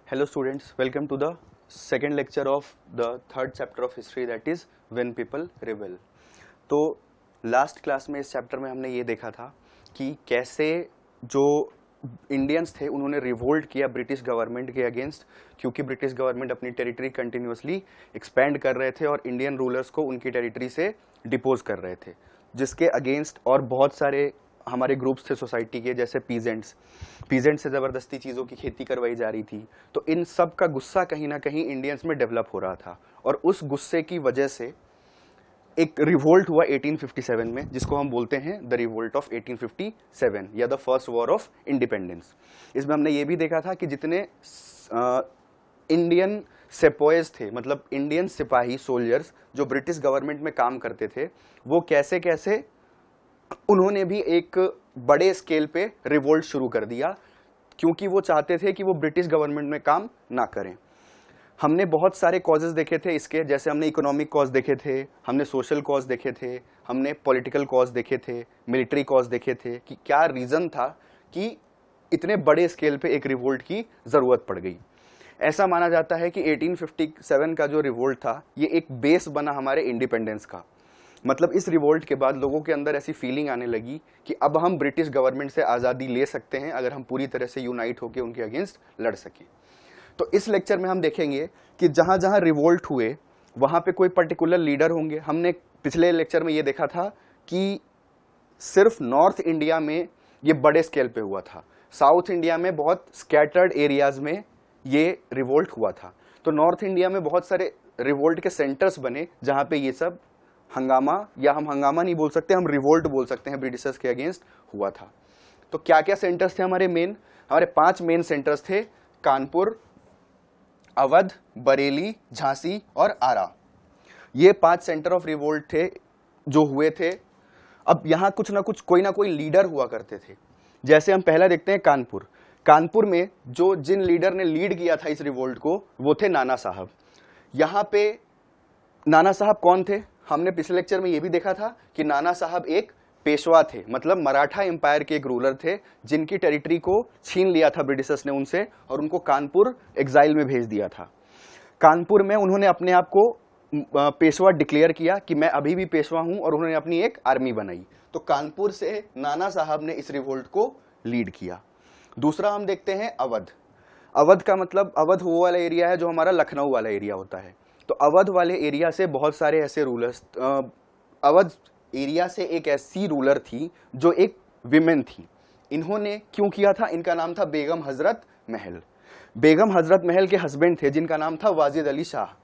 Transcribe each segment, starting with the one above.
Hello students, welcome to the second lecture of the third chapter of history, that is when people rebel। तो last class में इस chapter में हमने ये देखा था कि कैसे जो इंडियंस थे उन्होंने रिवोल्ट किया ब्रिटिश गवर्नमेंट के अगेंस्ट, क्योंकि ब्रिटिश गवर्नमेंट अपनी टेरिटरी कंटिन्यूसली एक्सपैंड कर रहे थे और इंडियन रूलर्स को उनकी टेरिटरी से डिपोज कर रहे थे, जिसके अगेंस्ट और बहुत सारे हमारे ग्रुप्स थे सोसाइटी के, जैसे पीजेंट्स से ज़बरदस्ती चीज़ों की खेती करवाई जा रही थी। तो इन सब का गुस्सा कहीं ना कहीं इंडियंस में डेवलप हो रहा था और उस गुस्से की वजह से एक रिवोल्ट हुआ 1857 में, जिसको हम बोलते हैं द रिवोल्ट ऑफ 1857 या the first war of independence. इसमें हमने ये भी देखा था कि जितने इंडियन सेपोएज थे, मतलब इंडियन सिपाही सोल्जर्स जो ब्रिटिश गवर्नमेंट में काम करते थे, वो कैसे कैसे उन्होंने भी एक बड़े स्केल पे रिवोल्ट शुरू कर दिया, क्योंकि वो चाहते थे कि वो ब्रिटिश गवर्नमेंट में काम ना करें। हमने बहुत सारे कॉजेज देखे थे इसके, जैसे हमने इकोनॉमिक कॉज देखे थे, हमने सोशल कॉज देखे थे, हमने पॉलिटिकल कॉज देखे थे, मिलिट्री कॉज देखे थे कि क्या रीज़न था कि इतने बड़े स्केल पे एक रिवोल्ट की ज़रूरत पड़ गई। ऐसा माना जाता है कि 1857 का जो रिवोल्ट था ये एक बेस बना हमारे इंडिपेंडेंस का। मतलब इस रिवोल्ट के बाद लोगों के अंदर ऐसी फीलिंग आने लगी कि अब हम ब्रिटिश गवर्नमेंट से आज़ादी ले सकते हैं अगर हम पूरी तरह से यूनाइट होकर उनके अगेंस्ट लड़ सकें। तो इस लेक्चर में हम देखेंगे कि जहाँ जहाँ रिवोल्ट हुए वहाँ पे कोई पर्टिकुलर लीडर होंगे। हमने पिछले लेक्चर में ये देखा था कि सिर्फ नॉर्थ इंडिया में ये बड़े स्केल पे हुआ था, साउथ इंडिया में बहुत स्कैटर्ड एरियाज में ये रिवोल्ट हुआ था। तो नॉर्थ इंडिया में बहुत सारे रिवोल्ट के सेंटर्स बने जहाँ पे ये सब हंगामा, या हम हंगामा नहीं बोल सकते, हम रिवोल्ट बोल सकते हैं, ब्रिटिशर्स के अगेंस्ट हुआ था। तो क्या क्या सेंटर्स थे हमारे मेन? हमारे 5 मेन सेंटर्स थे: कानपुर, अवध, बरेली, झांसी और आरा। ये 5 सेंटर ऑफ रिवोल्ट थे जो हुए थे। अब यहाँ कुछ ना कुछ कोई ना कोई लीडर हुआ करते थे। जैसे हम पहला देखते हैं कानपुर। कानपुर में जिन लीडर ने लीड किया था इस रिवोल्ट को, वो थे नाना साहब। यहाँ पे नाना साहब कौन थे? हमने पिछले लेक्चर में ये भी देखा था कि नाना साहब एक पेशवा थे, मतलब मराठा एम्पायर के एक रूलर थे जिनकी टेरिटरी को छीन लिया था ब्रिटिशर्स ने उनसे और उनको कानपुर एग्जाइल में भेज दिया था। कानपुर में उन्होंने अपने आप को पेशवा डिक्लेयर किया कि मैं अभी भी पेशवा हूं, और उन्होंने अपनी एक आर्मी बनाई। तो कानपुर से नाना साहब ने इस रिवोल्ट को लीड किया। दूसरा हम देखते हैं अवध। अवध का मतलब, अवध वो वाला एरिया है जो हमारा लखनऊ वाला एरिया होता है। तो अवध वाले एरिया से बहुत सारे ऐसे रूलर्स, अवध एरिया से एक ऐसी रूलर थी जो एक विमेन थी। इन्होंने क्यों किया था? इनका नाम था बेगम हजरत महल। बेगम हजरत महल के हस्बैंड थे जिनका नाम था वाजिद अली शाह।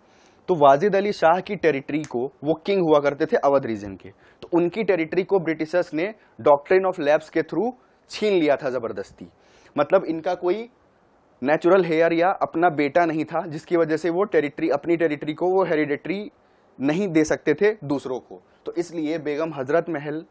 तो वाजिद अली शाह की टेरिटरी को, वो किंग हुआ करते थे अवध रीजन के, तो उनकी टेरिटरी को ब्रिटिशर्स ने डॉक्ट्रिन ऑफ लैप्स के थ्रू छीन लिया था ज़बरदस्ती। मतलब इनका कोई नेचुरल हेयर या अपना बेटा नहीं था, जिसकी वजह से वो अपनी टेरिटरी को वो हेरिडेटरी नहीं दे सकते थे दूसरों को। तो इसलिए बेगम हजरत महल,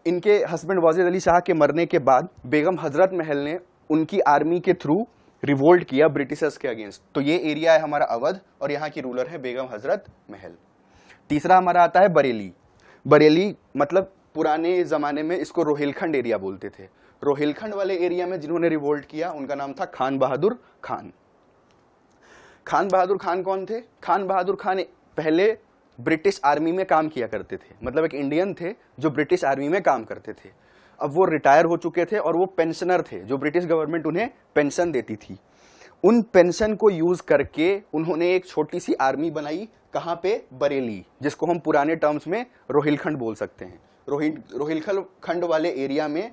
इनके हस्बैंड वाजिद अली शाह के मरने के बाद बेगम हजरत महल ने उनकी आर्मी के थ्रू रिवोल्ट किया ब्रिटिशर्स के अगेंस्ट। तो ये एरिया है हमारा अवध और यहाँ की रूलर है बेगम हजरत महल। तीसरा हमारा आता है बरेली। बरेली मतलब पुराने ज़माने में इसको रोहिलखंड एरिया बोलते थे। रोहिलखंड वाले एरिया में जिन्होंने रिवोल्ट किया उनका नाम था खान बहादुर खान। खान बहादुर खान कौन थे? खान बहादुर खान पहले ब्रिटिश आर्मी में काम किया करते थे, मतलब एक इंडियन थे जो ब्रिटिश आर्मी में काम करते थे। अब वो रिटायर हो चुके थे और वो पेंशनर थे, जो ब्रिटिश गवर्नमेंट उन्हें पेंशन देती थी। उन पेंशन को यूज करके उन्होंने एक छोटी सी आर्मी बनाई। कहाँ पे? बरेली, जिसको हम पुराने टर्म्स में रोहिलखंड बोल सकते हैं। रोहिलखंड वाले एरिया में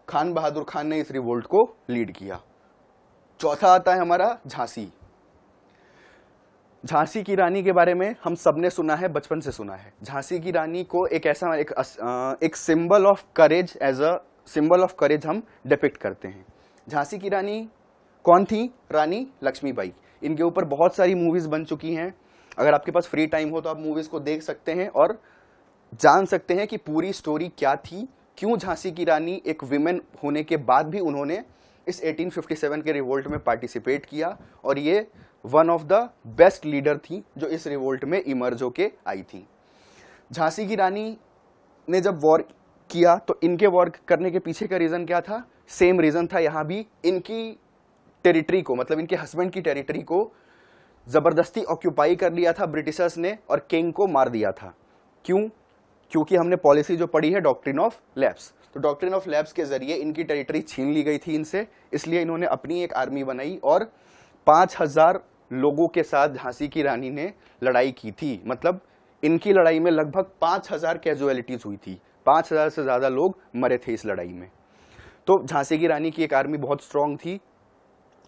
खान बहादुर खान ने इस रिवोल्ट को लीड किया। चौथा आता है हमारा झांसी। झांसी की रानी के बारे में हम सबने सुना है, बचपन से सुना है। झांसी की रानी को एक ऐसा एक symbol of courage, as a symbol of courage हम डिपिक्ट करते हैं। झांसी की रानी कौन थी? रानी लक्ष्मीबाई। इनके ऊपर बहुत सारी मूवीज बन चुकी हैं। अगर आपके पास फ्री टाइम हो तो आप मूवीज को देख सकते हैं और जान सकते हैं कि पूरी स्टोरी क्या थी, क्यों झांसी की रानी एक विमेन होने के बाद भी उन्होंने इस 1857 के रिवोल्ट में पार्टिसिपेट किया, और ये one of the best leader थी जो इस रिवोल्ट में इमर्ज होके आई थी। झांसी की रानी ने जब वॉर किया तो इनके वॉर करने के पीछे का रीज़न क्या था? सेम रीज़न था यहाँ भी। इनकी टेरिटरी को, मतलब इनके हस्बैंड की टेरिटरी को जबरदस्ती ऑक्यूपाई कर लिया था ब्रिटिशर्स ने और किंग को मार दिया था। क्यों? क्योंकि हमने पॉलिसी जो पढ़ी है डॉक्ट्रिन ऑफ लैप्स, तो डॉक्ट्रिन ऑफ लैप्स के जरिए इनकी टेरिटरी छीन ली गई थी इनसे, इसलिए इन्होंने अपनी एक आर्मी बनाई और 5000 लोगों के साथ झांसी की रानी ने लड़ाई की थी। मतलब इनकी लड़ाई में लगभग 5000 कैजुअलिटीज हुई थी, 5000 से ज्यादा लोग मरे थे इस लड़ाई में। तो झांसी की रानी की एक आर्मी बहुत स्ट्रांग थी,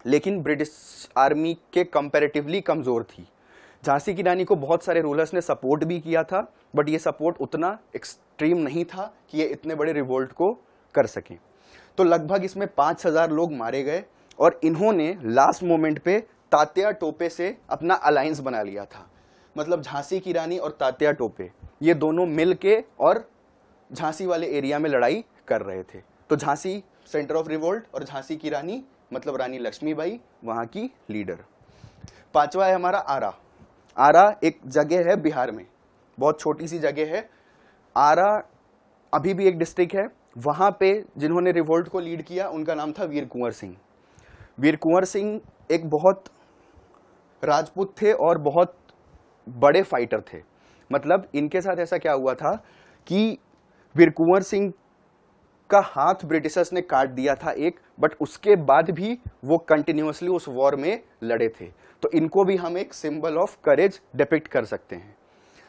लेकिन ब्रिटिश आर्मी के कंपैरेटिवली कमजोर थी। झांसी की रानी को बहुत सारे रूलर्स ने सपोर्ट भी किया था, बट ये सपोर्ट उतना एक्सट्रीम नहीं था कि ये इतने बड़े रिवोल्ट को कर सकें। तो लगभग इसमें 5000 लोग मारे गए और इन्होंने लास्ट मोमेंट पे तात्या टोपे से अपना अलायंस बना लिया था। मतलब झांसी की रानी और तात्या टोपे ये दोनों मिल के और झांसी वाले एरिया में लड़ाई कर रहे थे। तो झांसी सेंटर ऑफ रिवोल्ट और झांसी की रानी मतलब रानी लक्ष्मीबाई वहां की लीडर। पांचवा है हमारा आरा। आरा एक जगह है बिहार में, बहुत छोटी सी जगह है। आरा अभी भी एक डिस्ट्रिक्ट है। वहां पे जिन्होंने रिवोल्ट को लीड किया उनका नाम था वीर कुंवर सिंह। वीर कुंवर सिंह एक बहुत राजपूत थे और बहुत बड़े फाइटर थे। मतलब इनके साथ ऐसा क्या हुआ था कि वीर कुंवर सिंह का हाथ ब्रिटिशर्स ने काट दिया था एक, बट उसके बाद भी वो कंटिन्यूअसली उस वॉर में लड़े थे। तो इनको भी हम एक सिंबल ऑफ करेज डिपिक्ट कर सकते हैं।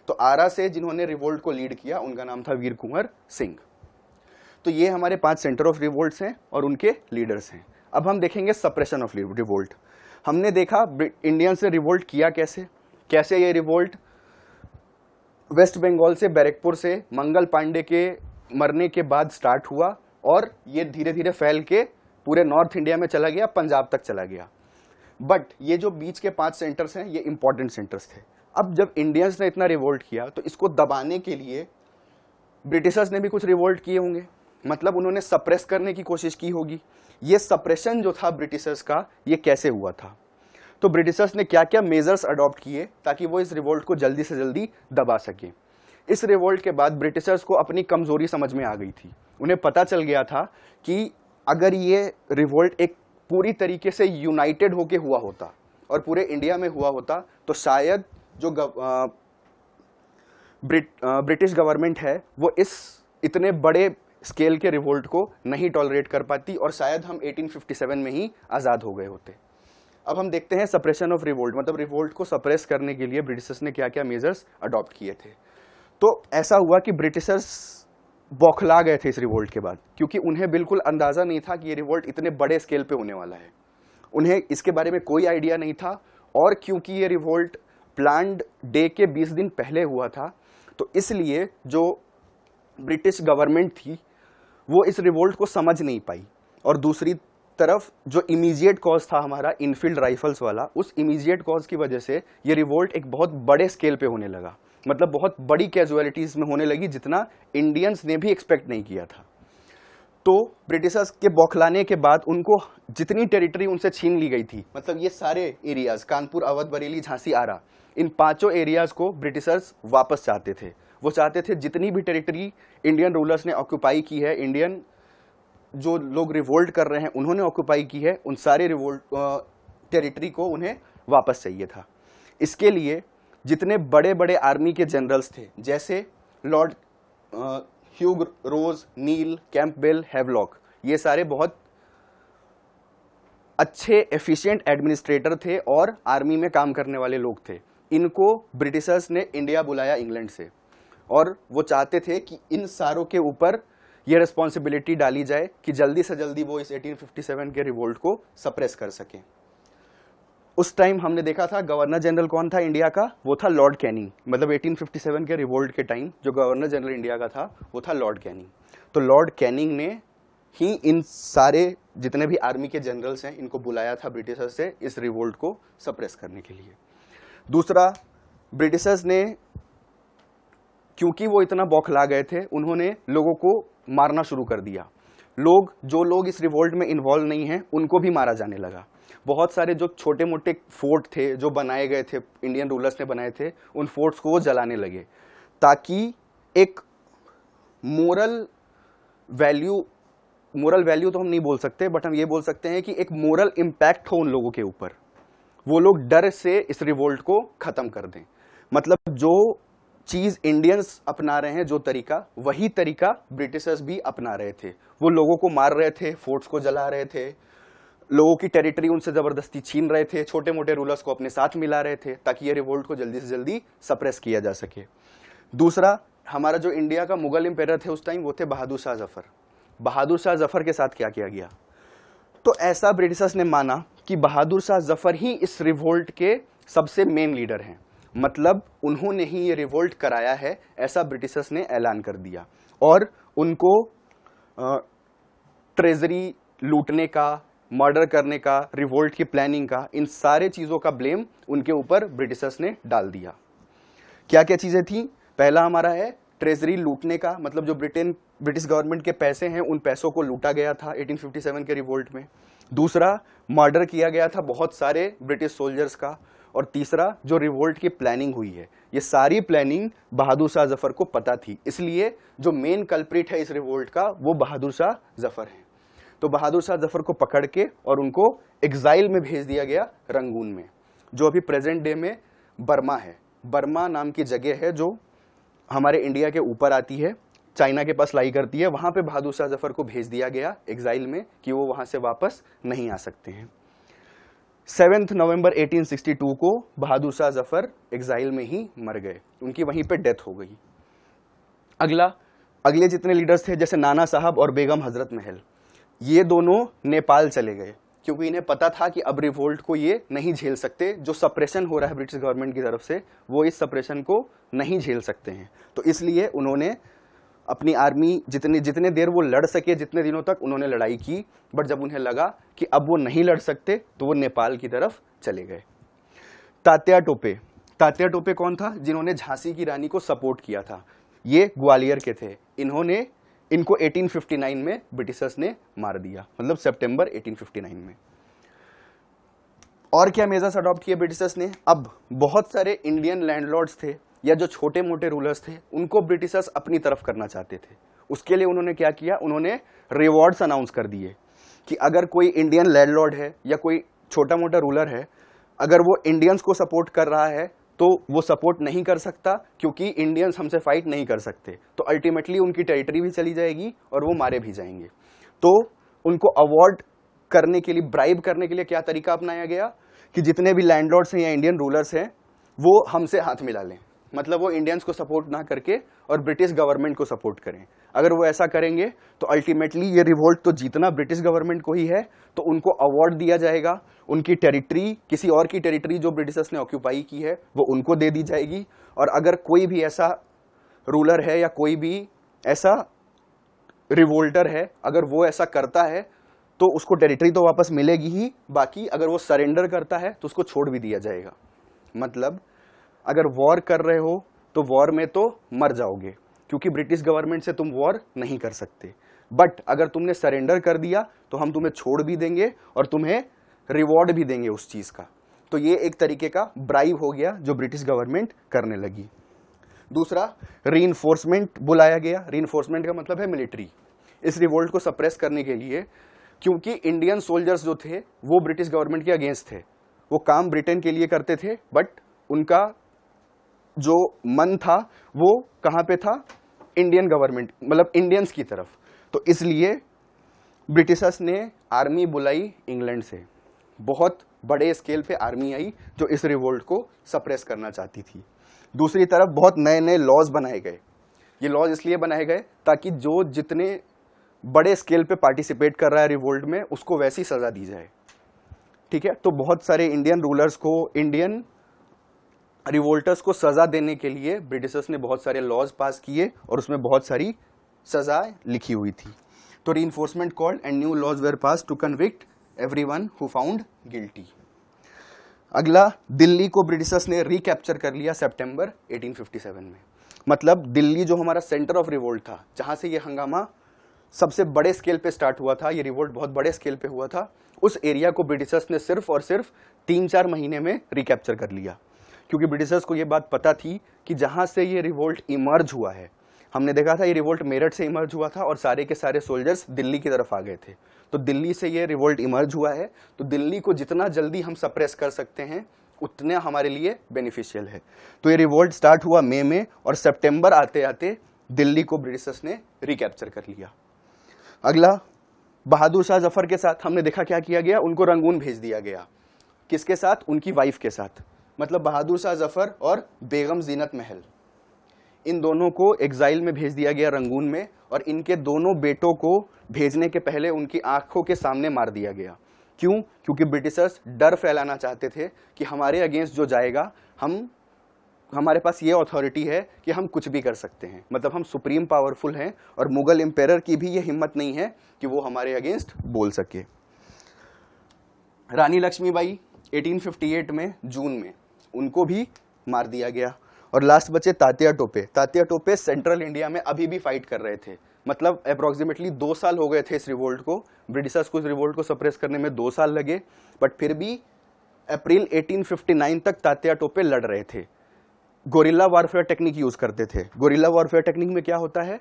तो आरा से जिन्होंने रिवोल्ट को लीड किया उनका नाम था वीर कुंवर सिंह। तो ये हमारे 5 सेंटर ऑफ रिवोल्ट्स हैं और उनके लीडर्स हैं। अब हम देखेंगे सप्रेशन ऑफ रिवोल्ट। हमने देखा इंडियंस ने रिवोल्ट किया कैसे कैसे। ये रिवोल्ट वेस्ट बंगाल से, बैरकपुर से मंगल पांडे के मरने के बाद स्टार्ट हुआ और ये धीरे धीरे फैल के पूरे नॉर्थ इंडिया में चला गया, पंजाब तक चला गया। बट ये जो बीच के 5 सेंटर्स हैं ये इंपॉर्टेंट सेंटर्स थे। अब जब इंडियंस ने इतना रिवोल्ट किया तो इसको दबाने के लिए ब्रिटिशर्स ने भी कुछ रिवोल्ट किए होंगे, मतलब उन्होंने सप्रेस करने की कोशिश की होगी। ये सप्रेशन जो था ब्रिटिशर्स का, ये कैसे हुआ था? तो ब्रिटिशर्स ने क्या क्या मेजर्स अडॉप्ट किए ताकि वो इस रिवोल्ट को जल्दी से जल्दी दबा सके। इस रिवोल्ट के बाद ब्रिटिशर्स को अपनी कमजोरी समझ में आ गई थी। उन्हें पता चल गया था कि अगर ये रिवोल्ट एक पूरी तरीके से यूनाइटेड होके हुआ होता और पूरे इंडिया में हुआ होता तो शायद जो ब्रिटिश गवर्नमेंट है वो इस इतने बड़े स्केल के रिवोल्ट को नहीं टॉलरेट कर पाती और शायद हम 1857 में ही आज़ाद हो गए होते। अब हम देखते हैं सप्रेशन ऑफ रिवोल्ट, मतलब रिवोल्ट को सप्रेस करने के लिए ब्रिटिशर्स ने क्या क्या मेजर्स अडॉप्ट किए थे। तो ऐसा हुआ कि ब्रिटिशर्स बौखला गए थे इस रिवोल्ट के बाद, क्योंकि उन्हें बिल्कुल अंदाजा नहीं था कि ये रिवोल्ट इतने बड़े स्केल पे होने वाला है। उन्हें इसके बारे में कोई आइडिया नहीं था और क्योंकि ये रिवोल्ट प्लान्ड डे के 20 दिन पहले हुआ था तो इसलिए जो ब्रिटिश गवर्नमेंट थी वो इस रिवोल्ट को समझ नहीं पाई। और दूसरी तरफ जो इमीडिएट कॉज था हमारा इनफील्ड राइफल्स वाला, उस इमीडिएट कॉज की वजह से ये रिवोल्ट एक बहुत बड़े स्केल पे होने लगा, मतलब बहुत बड़ी कैजुअलिटीज में होने लगी जितना इंडियंस ने भी एक्सपेक्ट नहीं किया था। तो ब्रिटिशर्स के बौखलाने के बाद उनको जितनी टेरिटरी उनसे छीन ली गई थी, मतलब ये सारे एरियाज कानपुर, अवध, बरेली, झांसी, आरा, इन 5 एरियाज को ब्रिटिशर्स वापस चाहते थे। वो चाहते थे जितनी भी टेरिटरी इंडियन रूलर्स ने ऑक्यूपाई की है, इंडियन जो लोग रिवोल्ट कर रहे हैं उन्होंने ऑक्यूपाई की है, उन सारे रिवोल्ट टेरिटरी को उन्हें वापस चाहिए था। इसके लिए जितने बड़े बड़े आर्मी के जनरल्स थे जैसे लॉर्ड ह्यूग रोज, नील, कैंपबेल, हैवलॉक, ये सारे बहुत अच्छे एफिशिएंट एडमिनिस्ट्रेटर थे और आर्मी में काम करने वाले लोग थे। इनको ब्रिटिशर्स ने इंडिया बुलाया इंग्लैंड से और वो चाहते थे कि इन सारों के ऊपर ये रिस्पॉन्सिबिलिटी डाली जाए कि जल्दी से जल्दी वो इस 1857 के रिवोल्ट को सप्रेस कर सकें। उस टाइम हमने देखा था गवर्नर जनरल कौन था इंडिया का, वो था लॉर्ड कैनिंग। मतलब 1857 के रिवोल्ट के टाइम जो गवर्नर जनरल इंडिया का था वो था लॉर्ड कैनिंग। तो लॉर्ड कैनिंग ने ही इन सारे जितने भी आर्मी के जनरल्स हैं इनको बुलाया था ब्रिटिशर्स से इस रिवोल्ट को सप्रेस करने के लिए। दूसरा, ब्रिटिशर्स ने क्योंकि वो इतना बौखला गए थे उन्होंने लोगों को मारना शुरू कर दिया। जो लोग इस रिवोल्ट में इन्वॉल्व नहीं हैं उनको भी मारा जाने लगा। बहुत सारे जो छोटे मोटे फोर्ट थे जो बनाए गए थे, इंडियन रूलर्स ने बनाए थे, उन फोर्ट्स को वो जलाने लगे ताकि एक मोरल वैल्यू मोरल वैल्यू तो हम नहीं बोल सकते, बट हम ये बोल सकते हैं कि एक मोरल इम्पैक्ट हो उन लोगों के ऊपर, वो लोग डर से इस रिवोल्ट को खत्म कर दें। मतलब जो चीज इंडियंस अपना रहे हैं, जो तरीका, वही तरीका ब्रिटिशर्स भी अपना रहे थे। वो लोगों को मार रहे थे, फोर्ट्स को जला रहे थे, लोगों की टेरिटरी उनसे जबरदस्ती छीन रहे थे, छोटे मोटे रूलर्स को अपने साथ मिला रहे थे ताकि ये रिवोल्ट को जल्दी से जल्दी सप्रेस किया जा सके। दूसरा, हमारा जो इंडिया का मुगल एम्पायर थे उस टाइम, वो थे बहादुर शाह जफर। बहादुर शाह जफर के साथ क्या किया गया? तो ऐसा ब्रिटिशर्स ने माना कि बहादुर शाह जफर ही इस रिवोल्ट के सबसे मेन लीडर हैं, मतलब उन्होंने ही ये रिवोल्ट कराया है, ऐसा ब्रिटिशर्स ने ऐलान कर दिया। और उनको ट्रेजरी लूटने का, मर्डर करने का, रिवोल्ट की प्लानिंग का, इन सारे चीजों का ब्लेम उनके ऊपर ब्रिटिशर्स ने डाल दिया। क्या क्या चीजें थी? पहला हमारा है ट्रेजरी लूटने का, मतलब जो ब्रिटिश गवर्नमेंट के पैसे हैं उन पैसों को लूटा गया था 1857 के रिवोल्ट में। दूसरा, मर्डर किया गया था बहुत सारे ब्रिटिश सोल्जर्स का। और तीसरा, जो रिवोल्ट की प्लानिंग हुई है, ये सारी प्लानिंग बहादुर शाह जफर को पता थी, इसलिए जो मेन कल्प्रिट है इस रिवोल्ट का वो बहादुर शाह जफर है। तो बहादुर शाह जफर को पकड़ के और उनको एग्जाइल में भेज दिया गया रंगून में, जो अभी प्रेजेंट डे में बर्मा है। बर्मा नाम की जगह है जो हमारे इंडिया के ऊपर आती है, चाइना के पास लाई करती है। वहां पे बहादुर शाह जफर को भेज दिया गया एग्जाइल में कि वो वहां से वापस नहीं आ सकते हैं। 7 नवंबर 1862 को बहादुर शाह जफर एग्जाइल में ही मर गए, उनकी वहीं पे डेथ हो गई। अगले जितने लीडर्स थे, जैसे नाना साहब और बेगम हजरत महल, ये दोनों नेपाल चले गए क्योंकि इन्हें पता था कि अब रिवोल्ट को ये नहीं झेल सकते। जो सप्रेशन हो रहा है ब्रिटिश गवर्नमेंट की तरफ से, वो इस सप्रेशन को नहीं झेल सकते हैं। तो इसलिए उन्होंने अपनी आर्मी जितने देर वो लड़ सके, जितने दिनों तक उन्होंने लड़ाई की, बट जब उन्हें लगा कि अब वो नहीं लड़ सकते तो वो नेपाल की तरफ चले गए। तात्या टोपे कौन था? जिन्होंने झांसी की रानी को सपोर्ट किया था। ये ग्वालियर के थे। इनको 1859 में ब्रिटिशर्स ने मार दिया, मतलब सितंबर 1859 में। और क्या मेजर्स अडॉप्ट किए ब्रिटिशर्स ने? अब बहुत सारे इंडियन लैंडलॉर्ड्स थे या जो छोटे मोटे रूलर्स थे, उनको ब्रिटिशर्स अपनी तरफ करना चाहते थे। उसके लिए उन्होंने क्या किया? उन्होंने रिवॉर्ड्स अनाउंस कर दिए कि अगर कोई इंडियन लैंडलॉर्ड है या कोई छोटा मोटा रूलर है, अगर वो इंडियंस को सपोर्ट कर रहा है तो वो सपोर्ट नहीं कर सकता क्योंकि इंडियंस हमसे फाइट नहीं कर सकते, तो अल्टीमेटली उनकी टेरिटरी भी चली जाएगी और वो मारे भी जाएंगे। तो उनको अवॉर्ड करने के लिए, ब्राइब करने के लिए क्या तरीका अपनाया गया कि जितने भी लैंडलॉर्ड्स हैं या इंडियन रूलर्स हैं वो हमसे हाथ मिला लें, मतलब वो इंडियंस को सपोर्ट ना करके और ब्रिटिश गवर्नमेंट को सपोर्ट करें। अगर वो ऐसा करेंगे तो अल्टीमेटली ये रिवोल्ट तो जीतना ब्रिटिश गवर्नमेंट को ही है, तो उनको अवार्ड दिया जाएगा, उनकी टेरिटरी, किसी और की टेरिटरी जो ब्रिटिशर्स ने ऑक्यूपाई की है वो उनको दे दी जाएगी। और अगर कोई भी ऐसा रूलर है या कोई भी ऐसा रिवोल्टर है, अगर वो ऐसा करता है तो उसको टेरिटरी तो वापस मिलेगी ही, बाकी अगर वो सरेंडर करता है तो उसको छोड़ भी दिया जाएगा। मतलब अगर वॉर कर रहे हो तो वॉर में तो मर जाओगे क्योंकि ब्रिटिश गवर्नमेंट से तुम वॉर नहीं कर सकते, बट अगर तुमने सरेंडर कर दिया तो हम तुम्हें छोड़ भी देंगे और तुम्हें रिवॉर्ड भी देंगे उस चीज का। तो ये एक तरीके का ब्राइब हो गया जो ब्रिटिश गवर्नमेंट करने लगी। दूसरा, रीइंफोर्समेंट बुलाया गया। रीइंफोर्समेंट का मतलब है मिलिट्री। इस रिवोल्ट को सप्रेस करने के लिए, क्योंकि इंडियन सोल्जर्स जो थे वो ब्रिटिश गवर्नमेंट के अगेंस्ट थे, वो काम ब्रिटेन के लिए करते थे, बट उनका जो मन था वो कहां पे था? इंडियन गवर्नमेंट, मतलब इंडियंस की तरफ। तो इसलिए ब्रिटिशर्स ने आर्मी बुलाई इंग्लैंड से, बहुत बड़े स्केल पे आर्मी आई जो इस रिवोल्ट को सप्रेस करना चाहती थी। दूसरी तरफ बहुत नए नए लॉज बनाए गए। ये लॉज इसलिए बनाए गए ताकि जो जितने बड़े स्केल पे पार्टिसिपेट कर रहा है रिवोल्ट में उसको वैसी सजा दी जाए। ठीक है, तो बहुत सारे इंडियन रूलर्स को, इंडियन रिवोल्टर्स को सजा देने के लिए ब्रिटिशर्स ने बहुत सारे लॉज पास किए और उसमें बहुत सारी सजाएं लिखी हुई थी। तो reinforcement called and new laws were pass to convict everyone who found guilty. अगला, दिल्ली को ब्रिटिशर्स ने रिकैप्चर कर लिया सितंबर 1857 में। मतलब दिल्ली जो हमारा सेंटर ऑफ रिवोल्ट था, जहां से ये हंगामा सबसे बड़े स्केल पे स्टार्ट हुआ था, ये रिवोल्ट बहुत बड़े स्केल पे हुआ था, उस एरिया को ब्रिटिशर्स ने सिर्फ और सिर्फ 3-4 महीने में रिकैप्चर कर लिया। क्योंकि ब्रिटिशर्स को ये बात पता थी कि जहां से ये रिवोल्ट इमर्ज हुआ है, हमने देखा था ये रिवोल्ट मेरठ से इमर्ज हुआ था और सारे के सारे सोल्जर्स दिल्ली की तरफ आ गए थे। तो दिल्ली से ये रिवोल्ट इमर्ज हुआ है, तो दिल्ली को जितना जल्दी हम सप्रेस कर सकते हैं उतना हमारे लिए बेनिफिशियल है। तो ये रिवोल्ट स्टार्ट हुआ मई में और सितंबर आते आते दिल्ली को ब्रिटिशर्स ने रिकैप्चर कर लिया। अगला, बहादुर शाह जफर के साथ हमने देखा क्या किया गया, उनको रंगून भेज दिया गया। किसके साथ? उनकी वाइफ के साथ, मतलब बहादुर शाह जफर और बेगम जीनत महल, इन दोनों को एग्जाइल में भेज दिया गया रंगून में, और इनके दोनों बेटों को भेजने के पहले उनकी आंखों के सामने मार दिया गया। क्यों? क्योंकि ब्रिटिशर्स डर फैलाना चाहते थे कि हमारे अगेंस्ट जो जाएगा, हमारे पास ये अथॉरिटी है कि हम कुछ भी कर सकते हैं, मतलब हम सुप्रीम पावरफुल हैं, और मुगल एम्पायर की भी ये हिम्मत नहीं है कि वो हमारे अगेंस्ट बोल सके। रानी लक्ष्मीबाई 1858 में जून में उनको भी मार दिया गया। और लास्ट बचे तात्या टोपे। तात्या टोपे सेंट्रल इंडिया में अभी भी फाइट कर रहे थे, मतलब अप्रोक्सीमेटली 2 साल हो गए थे इस रिवोल्ट को, ब्रिटिशर्स को इस रिवोल्ट को सप्रेस करने में 2 साल लगे, बट फिर भी अप्रैल 1859 तक तात्या टोपे लड़ रहे थे। गोरिल्ला वॉरफेयर टेक्निक यूज करते थे। गोरिल्ला वॉरफेयर टेक्निक में क्या होता है,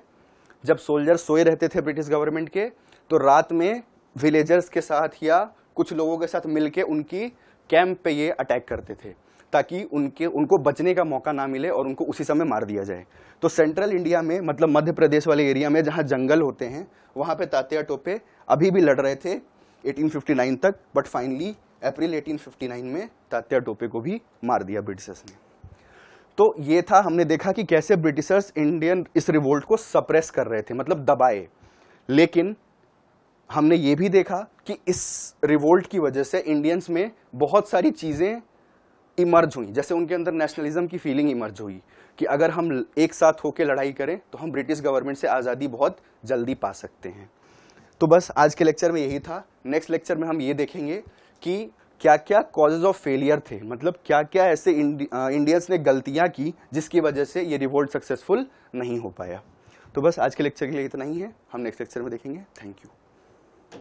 जब सोल्जर सोए रहते थे ब्रिटिश गवर्नमेंट के, तो रात में विलेजर्स के साथ या कुछ लोगों के साथ मिलके उनकी कैंप पे ये अटैक करते थे, ताकि उनको बचने का मौका ना मिले और उनको उसी समय मार दिया जाए। तो सेंट्रल इंडिया में, मतलब मध्य प्रदेश वाले एरिया में जहां जंगल होते हैं, वहां पे तात्या टोपे अभी भी लड़ रहे थे 1859 तक, बट फाइनली अप्रैल 1859 में तात्या टोपे को भी मार दिया ब्रिटिशर्स ने। तो ये था, हमने देखा कि कैसे ब्रिटिशर्स इस रिवोल्ट को सप्रेस कर रहे थे, मतलब दबाए। लेकिन हमने ये भी देखा कि इस रिवोल्ट की वजह से इंडियंस में बहुत सारी चीजें इमर्ज हुई, जैसे उनके अंदर नेशनलिज्म की फीलिंग इमर्ज हुई कि अगर हम एक साथ होकर लड़ाई करें तो हम ब्रिटिश गवर्नमेंट से आज़ादी बहुत जल्दी पा सकते हैं। तो बस आज के लेक्चर में यही था। नेक्स्ट लेक्चर में हम ये देखेंगे कि क्या क्या कॉजेज ऑफ फेलियर थे, मतलब क्या क्या ऐसे इंडियंस ने गलतियां की जिसकी वजह से ये रिवोल्ट सक्सेसफुल नहीं हो पाया। तो बस आज के लेक्चर के लिए इतना ही है, हम नेक्स्ट लेक्चर में देखेंगे। Thank you.